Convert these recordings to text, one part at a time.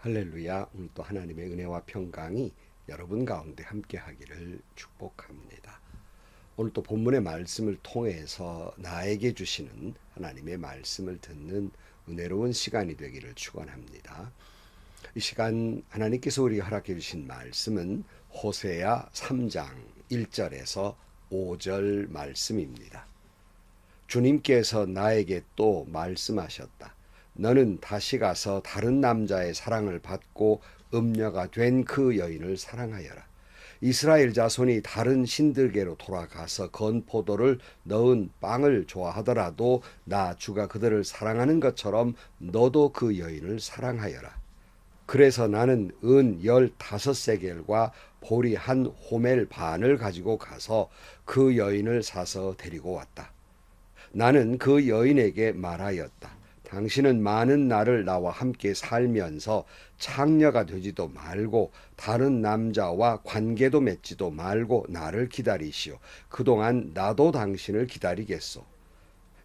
할렐루야. 오늘 또 하나님의 은혜와 평강이 여러분 가운데 함께 하기를 축복합니다. 오늘 또 본문의 말씀을 통해서 나에게 주시는 하나님의 말씀을 듣는 은혜로운 시간이 되기를 축원합니다. 이 시간 하나님께서 우리에게 허락해 주신 말씀은 호세아 3장 1절에서 5절 말씀입니다. 주님께서 나에게 또 말씀하셨다. 너는 다시 가서 다른 남자의 사랑을 받고 음녀가 된 그 여인을 사랑하여라. 이스라엘 자손이 다른 신들에게로 돌아가서 건포도를 넣은 빵을 좋아하더라도 나 주가 그들을 사랑하는 것처럼 너도 그 여인을 사랑하여라. 그래서 나는 은 15세겔과 보리 한 호멜 반을 가지고 가서 그 여인을 사서 데리고 왔다. 나는 그 여인에게 말하였다. 당신은 많은 날을 나와 함께 살면서 창녀가 되지도 말고 다른 남자와 관계도 맺지도 말고 나를 기다리시오. 그동안 나도 당신을 기다리겠소.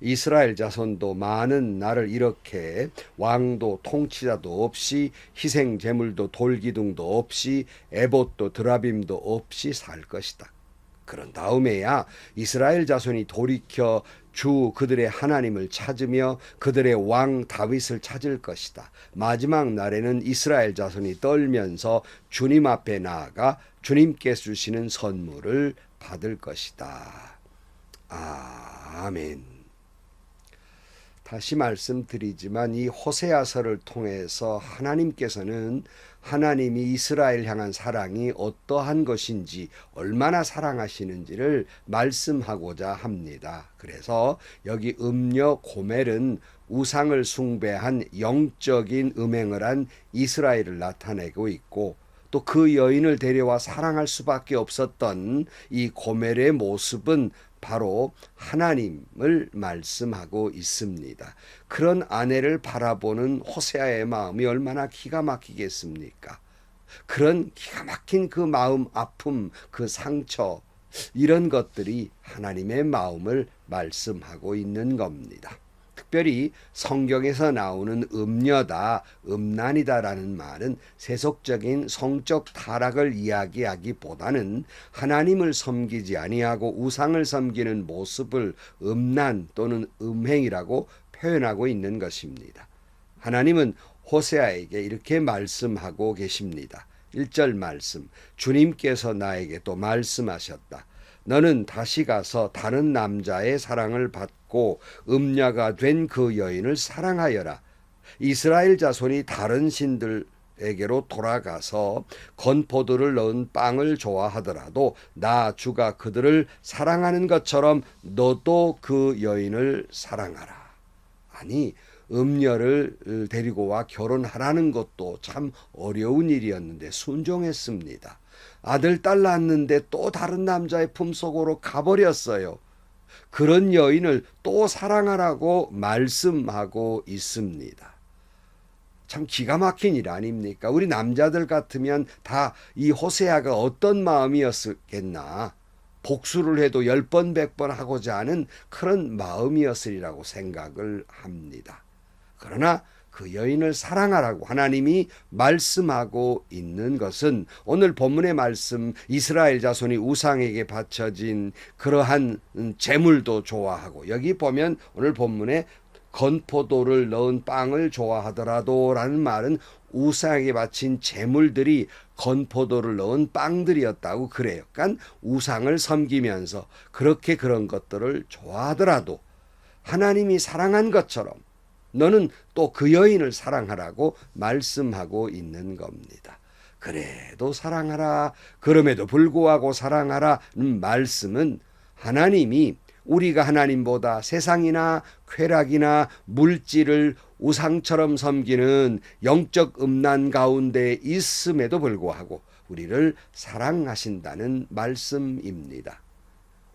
이스라엘 자손도 많은 날을 이렇게 왕도 통치자도 없이 희생 제물도 돌기둥도 없이 에봇도 드라빔도 없이 살 것이다. 그런 다음에야 이스라엘 자손이 돌이켜 주 그들의 하나님을 찾으며 그들의 왕 다윗을 찾을 것이다. 마지막 날에는 이스라엘 자손이 떨면서 주님 앞에 나아가 주님께서 주시는 선물을 받을 것이다. 아멘. 다시 말씀드리지만 이 호세아서를 통해서 하나님께서는 하나님이 이스라엘 향한 사랑이 어떠한 것인지 얼마나 사랑하시는지를 말씀하고자 합니다. 그래서 여기 음녀 고멜은 우상을 숭배한 영적인 음행을 한 이스라엘을 나타내고 있고 또 그 여인을 데려와 사랑할 수밖에 없었던 이 고멜의 모습은 바로 하나님을 말씀하고 있습니다. 그런 아내를 바라보는 호세아의 마음이 얼마나 기가 막히겠습니까? 그런 기가 막힌 그 마음 아픔, 그 상처, 이런 것들이 하나님의 마음을 말씀하고 있는 겁니다. 특별히 성경에서 나오는 음녀다, 음란이다라는 말은 세속적인 성적 타락을 이야기하기보다는 하나님을 섬기지 아니하고 우상을 섬기는 모습을 음란 또는 음행이라고 표현하고 있는 것입니다. 하나님은 호세아에게 이렇게 말씀하고 계십니다. 1절 말씀, 주님께서 나에게 또 말씀하셨다. 너는 다시 가서 다른 남자의 사랑을 받고 음녀가 된 그 여인을 사랑하여라. 이스라엘 자손이 다른 신들에게로 돌아가서 건포도를 넣은 빵을 좋아하더라도 나 주가 그들을 사랑하는 것처럼 너도 그 여인을 사랑하라. 아니, 음녀를 데리고 와 결혼하라는 것도 참 어려운 일이었는데 순종했습니다. 아들, 딸 낳았는데 또 다른 남자의 품속으로 가버렸어요. 그런 여인을 또 사랑하라고 말씀하고 있습니다. 참 기가 막힌 일 아닙니까? 우리 남자들 같으면 다 이 호세아가 어떤 마음이었겠나. 복수를 해도 10번 100번 하고자 하는 그런 마음이었으리라고 생각을 합니다. 그러나 그 여인을 사랑하라고 하나님이 말씀하고 있는 것은 오늘 본문의 말씀 이스라엘 자손이 우상에게 바쳐진 그러한 재물도 좋아하고 여기 보면 오늘 본문에 건포도를 넣은 빵을 좋아하더라도 라는 말은 우상에게 바친 재물들이 건포도를 넣은 빵들이었다고 그래요. 그러니까 우상을 섬기면서 그렇게 그런 것들을 좋아하더라도 하나님이 사랑한 것처럼 너는 또 그 여인을 사랑하라고 말씀하고 있는 겁니다. 그래도 사랑하라, 그럼에도 불구하고 사랑하라는 말씀은 하나님이 우리가 하나님보다 세상이나 쾌락이나 물질을 우상처럼 섬기는 영적 음란 가운데 있음에도 불구하고 우리를 사랑하신다는 말씀입니다.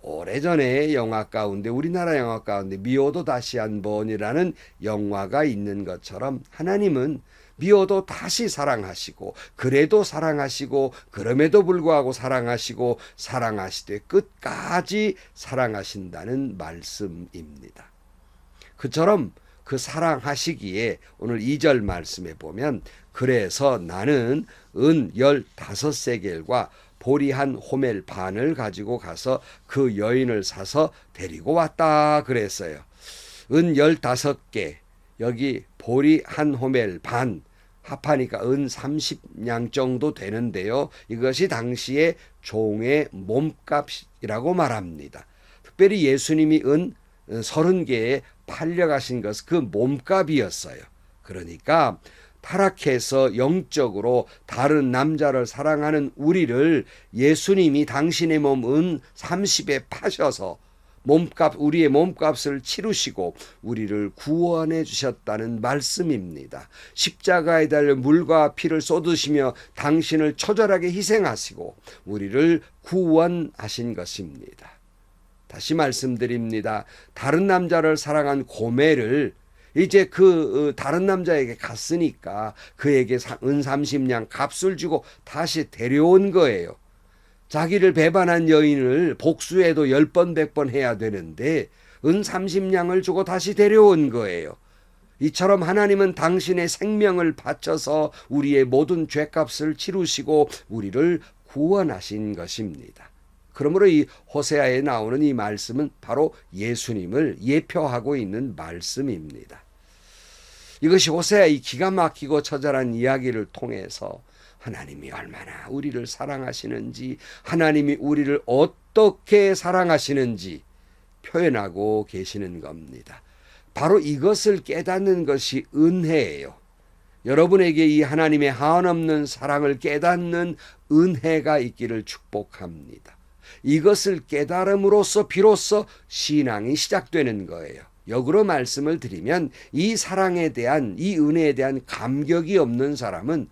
오래전에 영화 가운데 우리나라 영화 가운데 미워도 다시 한 번이라는 영화가 있는 것처럼 하나님은 미워도 다시 사랑하시고 그래도 사랑하시고 그럼에도 불구하고 사랑하시고 사랑하시되 끝까지 사랑하신다는 말씀입니다. 그처럼 그 사랑하시기에 오늘 2절 말씀에 보면 그래서 나는 은 15세겔과 보리 한 호멜 반을 가지고 가서 그 여인을 사서 데리고 왔다 그랬어요. 은 15개, 여기 보리 한 호멜 반, 합하니까 은 30냥 정도 되는데요. 이것이 당시의 종의 몸값이라고 말합니다. 특별히 예수님이 은 30개에 팔려가신 것은 그 몸값이었어요. 그러니까 타락해서 영적으로 다른 남자를 사랑하는 우리를 예수님이 당신의 몸 은 30에 파셔서 우리의 몸값을 치르시고 우리를 구원해 주셨다는 말씀입니다. 십자가에 달려 물과 피를 쏟으시며 당신을 처절하게 희생하시고 우리를 구원하신 것입니다. 다시 말씀드립니다. 다른 남자를 사랑한 고멜을 이제 그 다른 남자에게 갔으니까 그에게 은 30냥 값을 주고 다시 데려온 거예요. 자기를 배반한 여인을 복수해도 10번 100번 해야 되는데 은 30냥을 주고 다시 데려온 거예요. 이처럼 하나님은 당신의 생명을 바쳐서 우리의 모든 죄값을 치르시고 우리를 구원하신 것입니다. 그러므로 이 호세아에 나오는 이 말씀은 바로 예수님을 예표하고 있는 말씀입니다. 이것이 호세아의 기가 막히고 처절한 이야기를 통해서 하나님이 얼마나 우리를 사랑하시는지, 하나님이 우리를 어떻게 사랑하시는지 표현하고 계시는 겁니다. 바로 이것을 깨닫는 것이 은혜예요. 여러분에게 이 하나님의 한없는 사랑을 깨닫는 은혜가 있기를 축복합니다. 이것을 깨달음으로써 비로소 신앙이 시작되는 거예요. 역으로 말씀을 드리면 이 사랑에 대한, 이 은혜에 대한 감격이 없는 사람은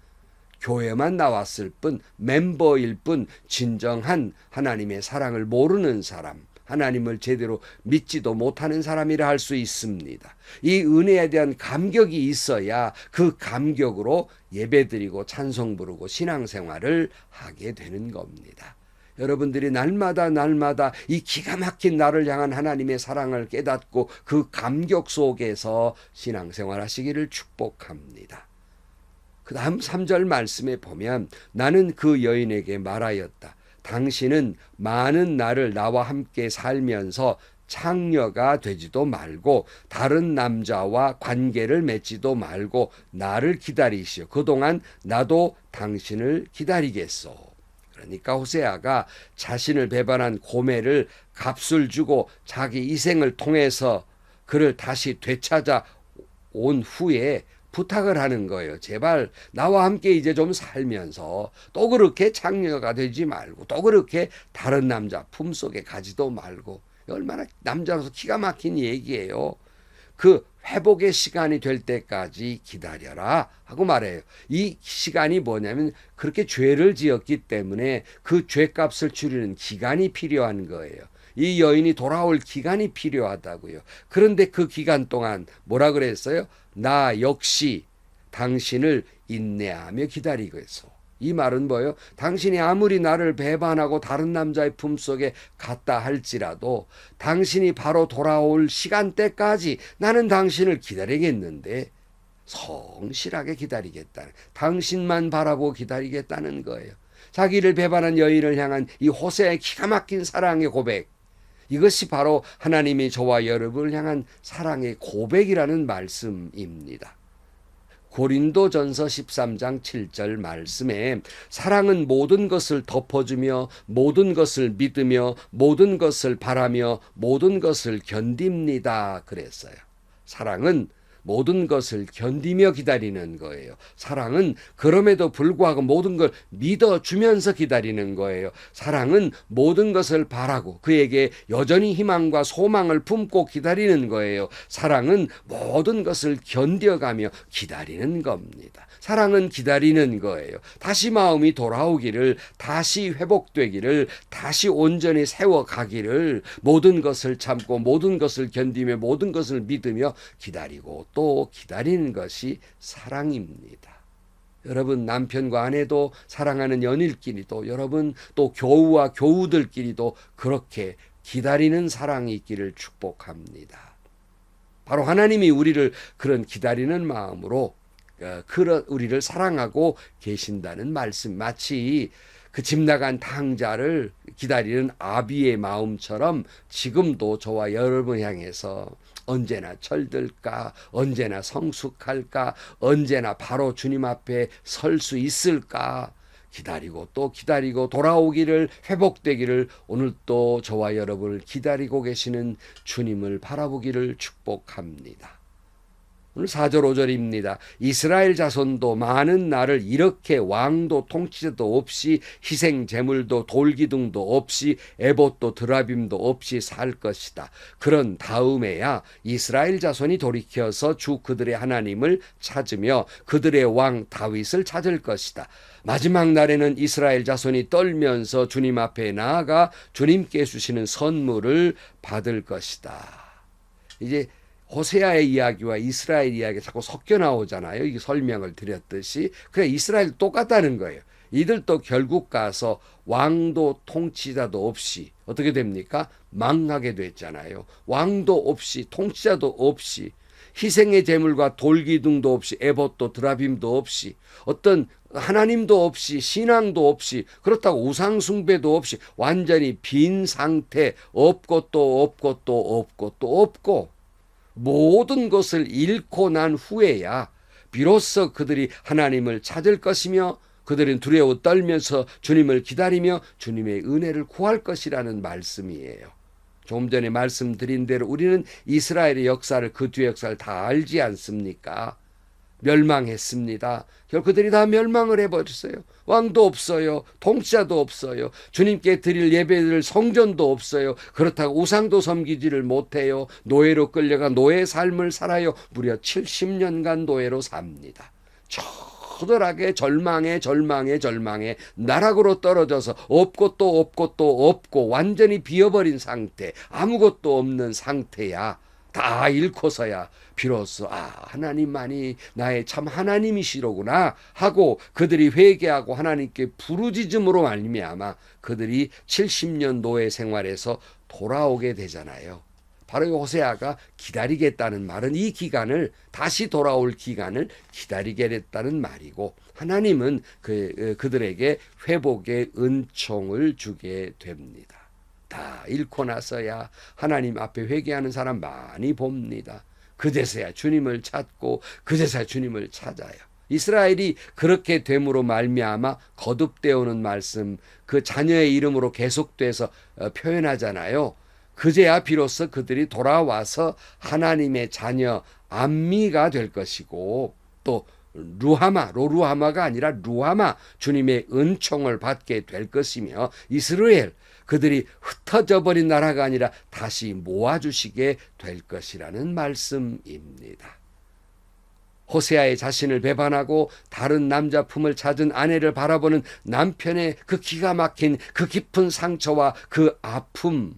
교회만 나왔을 뿐, 멤버일 뿐, 진정한 하나님의 사랑을 모르는 사람, 하나님을 제대로 믿지도 못하는 사람이라 할 수 있습니다. 이 은혜에 대한 감격이 있어야 그 감격으로 예배드리고 찬송 부르고 신앙생활을 하게 되는 겁니다. 여러분들이 날마다 이 기가 막힌 나를 향한 하나님의 사랑을 깨닫고 그 감격 속에서 신앙생활 하시기를 축복합니다. 그 다음 3절 말씀에 보면 나는 그 여인에게 말하였다. 당신은 많은 날을 나와 함께 살면서 창녀가 되지도 말고 다른 남자와 관계를 맺지도 말고 나를 기다리시오. 그동안 나도 당신을 기다리겠소. 그러니까 호세아가 자신을 배반한 고멜을 값을 주고 자기 희생을 통해서 그를 다시 되찾아 온 후에 부탁을 하는 거예요. 제발 나와 함께 이제 좀 살면서 또 그렇게 창녀가 되지 말고 또 그렇게 다른 남자 품속에 가지도 말고. 얼마나 남자로서 기가 막힌 얘기예요. 그 회복의 시간이 될 때까지 기다려라 하고 말해요. 이 시간이 뭐냐면 그렇게 죄를 지었기 때문에 그 죄값을 치르는 기간이 필요한 거예요. 이 여인이 돌아올 기간이 필요하다고요. 그런데 그 기간 동안 뭐라 그랬어요? 나 역시 당신을 인내하며 기다리겠소. 이 말은 뭐예요? 당신이 아무리 나를 배반하고 다른 남자의 품속에 갔다 할지라도 당신이 바로 돌아올 시간대까지 나는 당신을 기다리겠는데 성실하게 기다리겠다는, 당신만 바라보고 기다리겠다는 거예요. 자기를 배반한 여인을 향한 이 호세의 기가 막힌 사랑의 고백, 이것이 바로 하나님이 저와 여러분을 향한 사랑의 고백이라는 말씀입니다. 고린도전서 13장 7절 말씀에 사랑은 모든 것을 덮어주며 모든 것을 믿으며 모든 것을 바라며 모든 것을 견딥니다 그랬어요. 사랑은 모든 것을 견디며 기다리는 거예요. 사랑은 그럼에도 불구하고 모든 걸 믿어주면서 기다리는 거예요. 사랑은 모든 것을 바라고 그에게 여전히 희망과 소망을 품고 기다리는 거예요. 사랑은 모든 것을 견뎌가며 기다리는 겁니다. 사랑은 기다리는 거예요. 다시 마음이 돌아오기를, 다시 회복되기를, 다시 온전히 세워가기를, 모든 것을 참고 모든 것을 견디며 모든 것을 믿으며 기다리고 또 기다리는 것이 사랑입니다. 여러분 남편과 아내도 사랑하는 연인끼리도, 여러분 또 교우와 교우들끼리도 그렇게 기다리는 사랑이 있기를 축복합니다. 바로 하나님이 우리를 그런 기다리는 마음으로 그런 우리를 사랑하고 계신다는 말씀, 마치 그 집 나간 탕자를 기다리는 아비의 마음처럼 지금도 저와 여러분 향해서 언제나 철들까, 언제나 성숙할까, 언제나 바로 주님 앞에 설 수 있을까 기다리고 또 기다리고 돌아오기를, 회복되기를, 오늘 또 저와 여러분을 기다리고 계시는 주님을 바라보기를 축복합니다. 오늘 4절 5절입니다. 이스라엘 자손도 많은 날을 이렇게 왕도 통치자도 없이 희생 제물도 돌기둥도 없이 에봇도 드라빔도 없이 살 것이다. 그런 다음에야 이스라엘 자손이 돌이켜서 주 그들의 하나님을 찾으며 그들의 왕 다윗을 찾을 것이다. 마지막 날에는 이스라엘 자손이 떨면서 주님 앞에 나아가 주님께 주시는 선물을 받을 것이다. 이제 호세아의 이야기와 이스라엘 이야기가 자꾸 섞여 나오잖아요. 이게 설명을 드렸듯이. 그래, 이스라엘 똑같다는 거예요. 이들도 결국 가서 왕도 통치자도 없이 어떻게 됩니까? 망하게 됐잖아요. 왕도 없이 통치자도 없이 희생의 제물과 돌기둥도 없이 에봇도 드라빔도 없이 어떤 하나님도 없이 신앙도 없이 그렇다고 우상숭배도 없이 완전히 빈 상태, 없고 또 없고 또 없고 또 없고 모든 것을 잃고 난 후에야 비로소 그들이 하나님을 찾을 것이며 그들은 두려워 떨면서 주님을 기다리며 주님의 은혜를 구할 것이라는 말씀이에요. 조금 전에 말씀드린 대로 우리는 이스라엘의 역사를, 그 뒤의 역사를 다 알지 않습니까? 멸망했습니다. 결국 그들이 다 멸망을 해버렸어요. 왕도 없어요. 통치자도 없어요. 주님께 드릴 예배드릴 성전도 없어요. 그렇다고 우상도 섬기지를 못해요. 노예로 끌려가 노예 삶을 살아요. 무려 70년간 노예로 삽니다. 처절하게 절망에 나락으로 떨어져서 없고 또 없고 또 없고 완전히 비어버린 상태, 아무것도 없는 상태야. 다 잃고서야 비로소 하나님만이 나의 참 하나님이시로구나 하고 그들이 회개하고 하나님께 부르짖음으로 말미암아 그들이 70년 노예 생활에서 돌아오게 되잖아요. 바로 호세아가 기다리겠다는 말은 이 기간을, 다시 돌아올 기간을 기다리겠다는 말이고, 하나님은 그들에게 회복의 은총을 주게 됩니다. 다 잃고 나서야 하나님 앞에 회개하는 사람 많이 봅니다. 그제서야 주님을 찾고 그제서야 주님을 찾아요. 이스라엘이 그렇게 됨으로 말미암아 거듭되어오는 말씀, 그 자녀의 이름으로 계속돼서 표현하잖아요. 그제야 비로소 그들이 돌아와서 하나님의 자녀 암미가 될 것이고, 또 로루하마가 아니라 루하마, 주님의 은총을 받게 될 것이며, 이스라엘, 그들이 흩어져 버린 나라가 아니라 다시 모아주시게 될 것이라는 말씀입니다. 호세아의 자신을 배반하고 다른 남자 품을 찾은 아내를 바라보는 남편의 그 기가 막힌 그 깊은 상처와 그 아픔,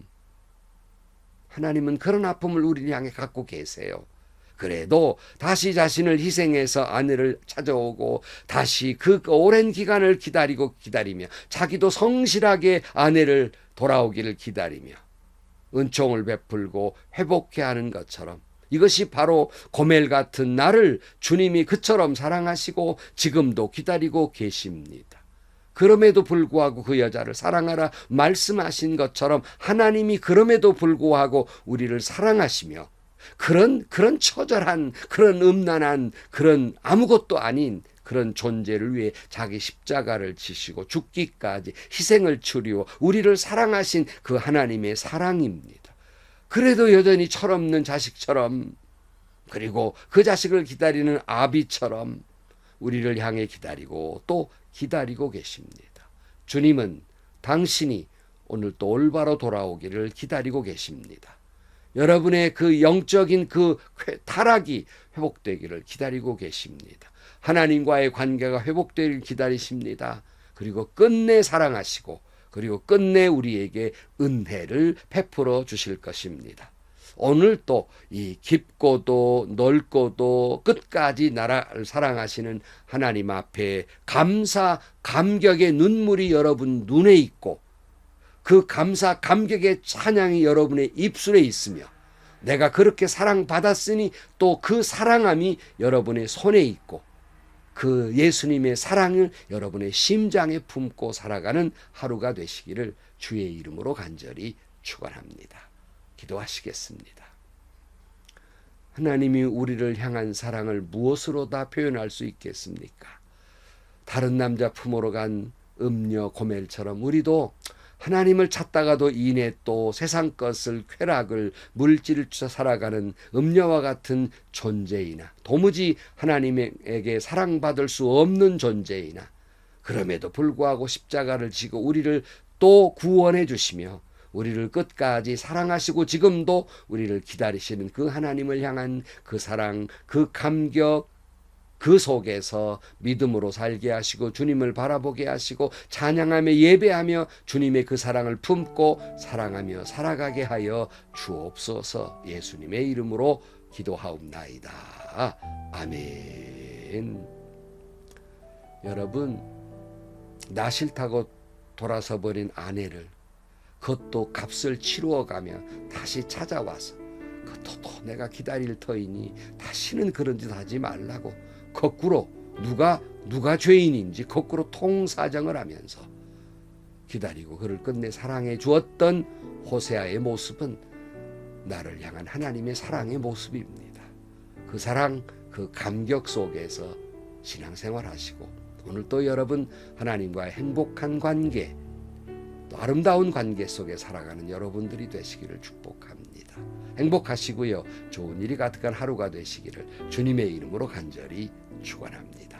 하나님은 그런 아픔을 우리 향해 갖고 계세요. 그래도 다시 자신을 희생해서 아내를 찾아오고 다시 그 오랜 기간을 기다리며 자기도 성실하게 아내를 돌아오기를 기다리며 은총을 베풀고 회복해 하는 것처럼, 이것이 바로 고멜 같은 나를 주님이 그처럼 사랑하시고 지금도 기다리고 계십니다. 그럼에도 불구하고 그 여자를 사랑하라 말씀하신 것처럼 하나님이 그럼에도 불구하고 우리를 사랑하시며 그런 처절한, 그런 음란한, 그런 아무것도 아닌 그런 존재를 위해 자기 십자가를 지시고 죽기까지 희생을 치르고 우리를 사랑하신 그 하나님의 사랑입니다. 그래도 여전히 철없는 자식처럼, 그리고 그 자식을 기다리는 아비처럼 우리를 향해 기다리고 또 기다리고 계십니다. 주님은 당신이 오늘 또 올바로 돌아오기를 기다리고 계십니다. 여러분의 그 영적인 그 타락이 회복되기를 기다리고 계십니다. 하나님과의 관계가 회복되기를 기다리십니다. 그리고 끝내 사랑하시고 그리고 끝내 우리에게 은혜를 베풀어 주실 것입니다. 오늘 또 이 깊고도 넓고도 끝까지 나라를 사랑하시는 하나님 앞에 감사 감격의 눈물이 여러분 눈에 있고 그 감사 감격의 찬양이 여러분의 입술에 있으며 내가 그렇게 사랑받았으니 또 그 사랑함이 여러분의 손에 있고 그 예수님의 사랑을 여러분의 심장에 품고 살아가는 하루가 되시기를 주의 이름으로 간절히 축원합니다. 기도하시겠습니다. 하나님이 우리를 향한 사랑을 무엇으로 다 표현할 수 있겠습니까? 다른 남자 품으로 간 음녀 고멜처럼 우리도 하나님을 찾다가도 이내 또 세상 것을 쾌락을 물질을 쫓아 살아가는 음녀와 같은 존재이나 도무지 하나님에게 사랑받을 수 없는 존재이나 그럼에도 불구하고 십자가를 지고 우리를 또 구원해 주시며 우리를 끝까지 사랑하시고 지금도 우리를 기다리시는 그 하나님을 향한 그 사랑, 그 감격, 그 속에서 믿음으로 살게 하시고 주님을 바라보게 하시고 찬양하며 예배하며 주님의 그 사랑을 품고 사랑하며 살아가게 하여 주옵소서. 예수님의 이름으로 기도하옵나이다. 아멘. 여러분, 나 싫다고 돌아서 버린 아내를 그것도 값을 치루어 가며 다시 찾아와서 그것도 또 내가 기다릴 터이니 다시는 그런 짓 하지 말라고 거꾸로 누가 죄인인지 거꾸로 통사정을 하면서 기다리고 그를 끝내 사랑해 주었던 호세아의 모습은 나를 향한 하나님의 사랑의 모습입니다. 그 사랑, 그 감격 속에서 신앙생활 하시고 오늘 또 여러분 하나님과의 행복한 관계, 또 아름다운 관계 속에 살아가는 여러분들이 되시기를 축복합니다. 행복하시고요. 좋은 일이 가득한 하루가 되시기를 주님의 이름으로 간절히 축원합니다.